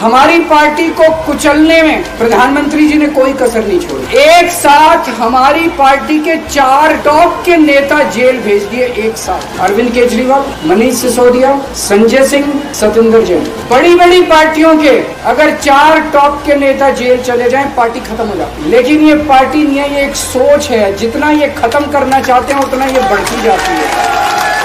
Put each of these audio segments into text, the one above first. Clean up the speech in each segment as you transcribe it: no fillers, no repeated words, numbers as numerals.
हमारी पार्टी को कुचलने में प्रधानमंत्री जी ने कोई कसर नहीं छोड़ी। एक साथ हमारी पार्टी के 4 टॉप के नेता जेल भेज दिए एक साथ। अरविंद केजरीवाल, मनीष सिसोदिया, संजय सिंह, सत्येंद्र जैन। बड़ी बड़ी पार्टियों के अगर 4 टॉप के नेता जेल चले जाएं, पार्टी खत्म हो जाती। लेकिन ये पार्टी नहीं है, ये एक सोच है। जितना ये खत्म करना चाहते हैं उतना ये बढ़ती जाती है।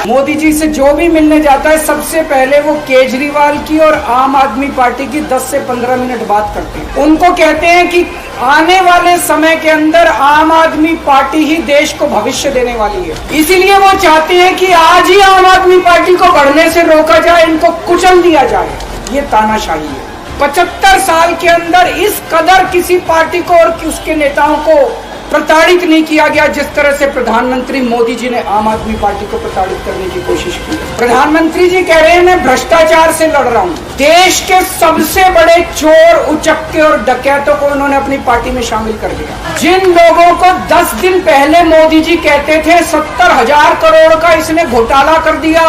मोदी जी से जो भी मिलने जाता है सबसे पहले वो केजरीवाल की और आम आदमी पार्टी की 10 से 15 मिनट बात करते हैं। उनको कहते हैं कि आने वाले समय के अंदर आम आदमी पार्टी ही देश को भविष्य देने वाली है। इसीलिए वो चाहते हैं कि आज ही आम आदमी पार्टी को बढ़ने से रोका जाए, इनको कुचल दिया जाए। ये तानाशाही है। 75 साल के अंदर इस कदर किसी पार्टी को और उसके नेताओं को प्रताड़ित नहीं किया गया जिस तरह से प्रधानमंत्री मोदी जी ने आम आदमी पार्टी को प्रताड़ित करने की कोशिश की। प्रधानमंत्री जी कह रहे हैं मैं भ्रष्टाचार से लड़ रहा हूँ। देश के सबसे बड़े चोर, उचक्के और डकैतों को उन्होंने अपनी पार्टी में शामिल कर दिया। जिन लोगों को 10 दिन पहले मोदी जी कहते थे 70,000 करोड़ का इसने घोटाला कर दिया,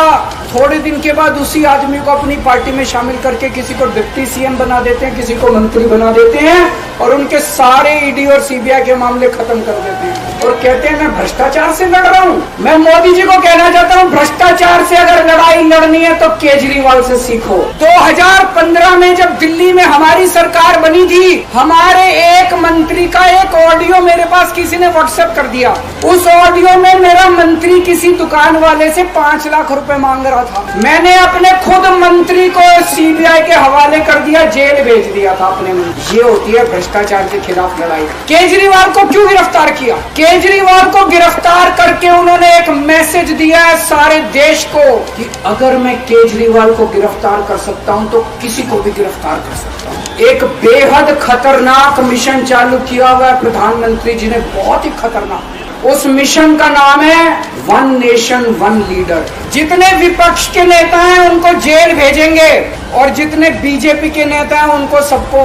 थोड़े दिन के बाद उसी आदमी को अपनी पार्टी में शामिल करके किसी को डिप्टी सीएम बना देते हैं, किसी को मंत्री बना देते हैं और उनके सारे ईडी और सीबीआई के मामले खत्म कर देते हैं और कहते हैं मैं भ्रष्टाचार से लड़ रहा हूँ। मैं मोदी जी को कहना चाहता हूँ भ्रष्टाचार से अगर लड़ाई लड़नी है तो केजरीवाल से सीखो। 2015 में जब दिल्ली में हमारी सरकार बनी थी, हमारे एक मंत्री का एक ऑडियो मेरे पास किसी ने व्हाट्सएप कर दिया। उस ऑडियो में मेरा मंत्री किसी दुकान वाले से 5 लाख रुपए मांग रहा था। मैंने अपने खुद मंत्री को सीबीआई के हवाले कर दिया, जेल भेज दिया था अपने मंत्री। ये होती है भ्रष्टाचार के खिलाफ लड़ाई। केजरीवाल को क्यों गिरफ्तार किया? केजरीवाल को गिरफ्तार करके उन्होंने एक मैसेज दिया है सारे देश को कि अगर मैं केजरीवाल को गिरफ्तार कर सकता हूं तो किसी को भी गिरफ्तार कर सकता हूं। एक बेहद खतरनाक मिशन चालू किया हुआ है प्रधानमंत्री जी ने, बहुत ही खतरनाक। उस मिशन का नाम है वन नेशन वन लीडर। जितने विपक्ष के नेता हैं उनको जेल भेजेंगे और जितने बीजेपी के नेता हैं उनको सबको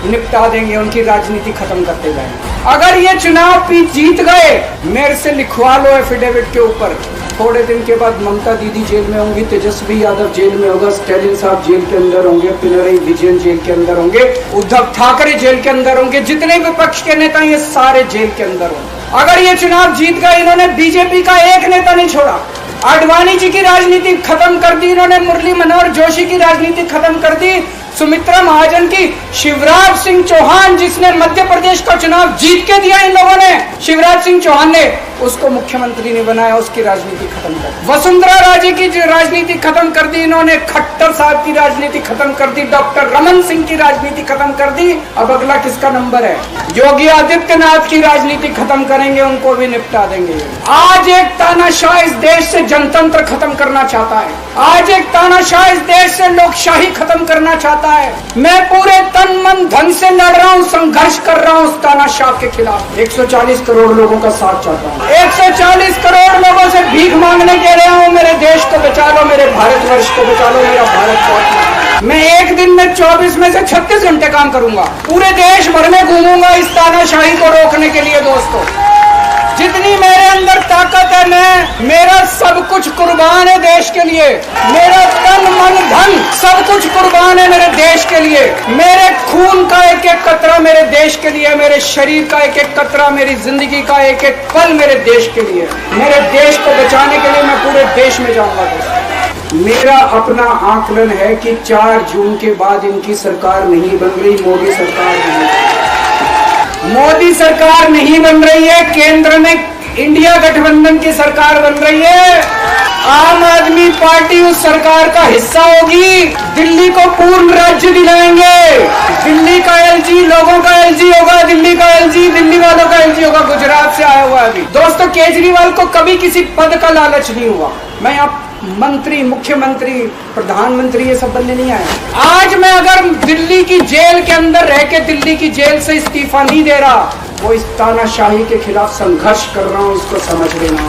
निपटा देंगे, उनकी राजनीति खत्म करते जाएंगे। अगर ये चुनाव जीत गए, मेरे से लिखवा लो एफिडेविट के ऊपर, थोड़े दिन के बाद ममता दीदी जेल में होंगी, तेजस्वी यादव जेल में होगा, स्टैलिन साहब जेल के अंदर होंगे, पिनरई विजयन जेल के अंदर होंगे, उद्धव ठाकरे जेल के अंदर होंगे, जितने विपक्ष के नेता ये सारे जेल के अंदर होंगे। अगर ये चुनाव जीत गए, इन्होंने बीजेपी का एक नेता नहीं छोड़ा। आडवाणी जी की राजनीति खत्म कर दी इन्होंने, मुरली मनोहर जोशी की राजनीति खत्म कर दी, सुमित्रा महाजन की, शिवराज सिंह चौहान जिसने मध्य प्रदेश का चुनाव जीत के दिया इन लोगों ने, शिवराज सिंह चौहान ने उसको मुख्यमंत्री ने बनाया, उसकी राजनीति खत्म कर दी। वसुंधरा राजे की राजनीति खत्म कर दी इन्होंने, खट्टर साहब की राजनीति खत्म कर दी, डॉक्टर रमन सिंह की राजनीति खत्म कर दी। अब अगला किसका नंबर है? योगी आदित्यनाथ की राजनीति खत्म करेंगे, उनको भी निपटा देंगे। आज एक तानाशाह इस देश से जनतंत्र खत्म करना चाहता है। आज एक तानाशाह इस देश से लोकशाही खत्म करना चाहता है। मैं पूरे तन मन धन से लड़ रहा हूँ, संघर्ष कर रहा हूँ उस तानाशाह के खिलाफ। 140 करोड़ लोगों का साथ चाहता हूँ। 140 करोड़ लोगों से भीख मांगने के रहा हूँ, मेरे देश को बचा लो, मेरे भारतवर्ष को बचा लो, मेरा भारत बहुत। मैं एक दिन में 24 में से 36 घंटे काम करूंगा, पूरे देश भर में घूमूंगा इस तानाशाही को रोकने के लिए। दोस्तों, जितनी मेरे अंदर ताकत है, मेरा सब कुछ कुर्बान है देश के लिए। मेरा तन मन धन सब कुछ कुर्बान है मेरे देश के लिए। मेरे खून का एक एक कतरा मेरे देश के लिए, मेरे शरीर का एक एक कतरा, मेरी जिंदगी का एक एक पल मेरे देश के लिए। मेरे देश को बचाने के लिए मैं पूरे देश में जाऊंगा। दोस्तों, मेरा अपना आकलन है कि 4 जून के बाद इनकी सरकार नहीं बन रही, मोदी सरकार नहीं बन रही है। केंद्र में इंडिया गठबंधन की सरकार बन रही है। आम आदमी पार्टी उस सरकार का हिस्सा होगी। दिल्ली को पूर्ण राज्य दिलाएंगे। दिल्ली का एलजी लोगों का एलजी होगा, दिल्ली का एलजी दिल्ली वालों का एलजी होगा। गुजरात से आया हुआ है अभी। दोस्तों, केजरीवाल को कभी किसी पद का लालच नहीं हुआ। मैं यहाँ मंत्री, मुख्यमंत्री, प्रधानमंत्री ये सब बनने नहीं आया। आज मैं अगर दिल्ली की जेल के अंदर रह के दिल्ली की जेल से इस्तीफा नहीं दे रहा, वो इस तानाशाही के खिलाफ संघर्ष कर रहा हूँ, इसको समझ लेना।